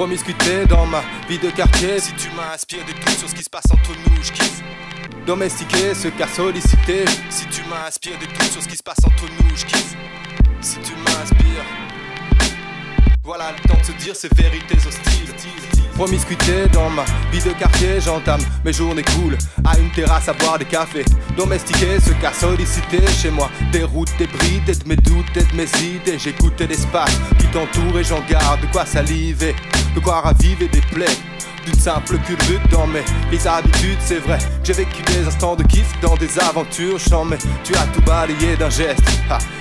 Promiscuité dans ma vie de quartier. Si tu m'inspires des doutes sur ce qui se passe entre nous, je kiffe. Domestiquer ce qu'a sollicité. Si tu m'inspires des doutes sur ce qui se passe entre nous, je kiffe. Si tu m'inspires, voilà le temps de se dire ces vérités hostiles. Promiscuité dans ma vie de quartier, j'entame mes journées cool à une terrasse à boire des cafés. Domestiquer ce qu'a sollicité chez moi. Des routes, des brides, et de mes doutes et de mes idées. J'écoute l'espace qui t'entoure et j'en garde de quoi saliver, de quoi raviver des plaies. D'une simple culbute dans mes habitudes, c'est vrai que j'ai vécu des instants de kiff dans des aventures chant, mais tu as tout balayé d'un geste,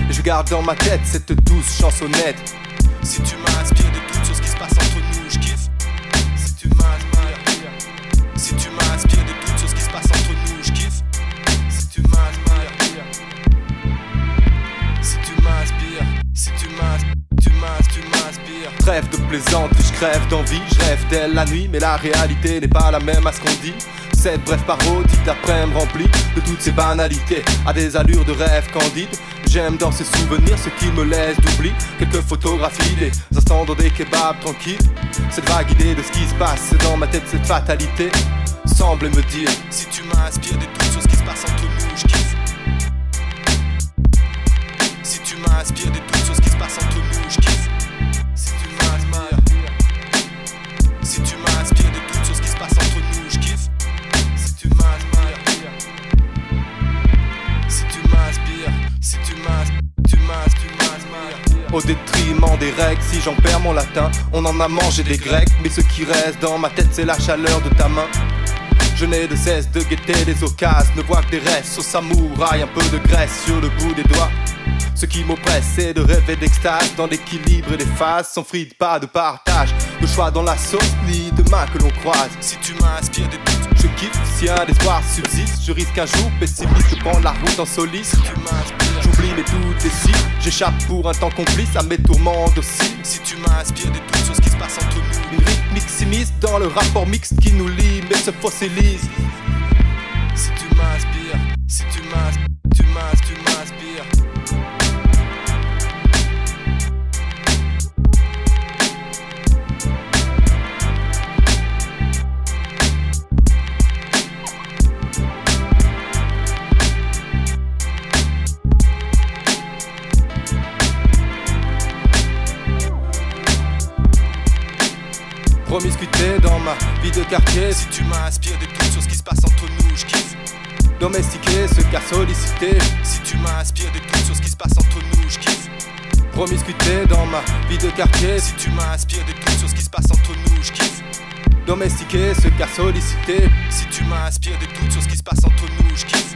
et je garde dans ma tête cette douce chansonnette. Si tu m'inspires des doutes sur ce qui se passe entre nous, je kiffe. Si tu m'inspires, si tu m'inspires des doutes sur ce qui se passe entre nous, je kiffe. Si tu m'inspires, si tu m'inspires, si tu m'inspires, tu m'inspires. Trêve de plaisanterie, je crève d'envie, je rêve d'elle la nuit, mais la réalité n'est pas la même à ce qu'on dit. Cette brève parodie d'après-midi remplie de toutes ces banalités, à des allures de rêve candide. J'aime dans ces souvenirs ce qui me laisse d'oubli. Quelques photographies, des instants dans des kebabs tranquilles. Cette vague idée de ce qui se passe dans ma tête, cette fatalité semble me dire: si tu m'inspires des doutes sur ce qui se passe entre nous, je kiffe. Si tu m'inspires des doutes sur ce qui se passe entre nous, je kiffe. Si tu m'inspires, si tu m'inspires des doutes sur ce qui se passe entre nous, je kiffe. Si tu m'inspires, si tu m'inspires, si tu m'inspires, tu m'inspires. Au détriment des règles, si j'en perds mon latin, on en a mangé des grecs, mais ce qui reste dans ma tête c'est la chaleur de ta main. Je n'ai de cesse de guetter les occasions, ne vois que des restes au samouraï, un peu de graisse sur le bout des doigts. Ce qui m'oppresse c'est de rêver d'extase dans l'équilibre et les phases, sans fride, pas de partage, de choix dans la sauce, ni de main que l'on croise. Si tu m'inspires des doutes, je kiffe. Si un espoir subsiste, je risque un jour pessimiste de prendre la route en soliste. Si tu m'inspires, j'oublie mes doutes et si j'échappe pour un temps complice à mes tourments dociles. Si tu m'inspires des doutes sur ce qui se passe entre nous, une rythmique s'immisce dans le rapport mixte qui nous lie mais se fossilise. Si tu m'inspires, si tu m'inspires, tu m'inspires. Promiscuité dans ma vie de quartier. Si tu m'inspires des doutes sur ce qui se passe entre nous, je kiffe. Domestiquer ce qu'a sollicité. Si tu m'inspires des doutes sur ce qui se passe entre nous, je kiffe. Promiscuité dans ma vie de quartier. Si tu m'inspires des doutes sur ce qui se passe entre nous, je kiffe. Domestiquer ce qu'a sollicité. Si tu m'inspires des doutes sur ce qui se passe entre nous, je kiffe.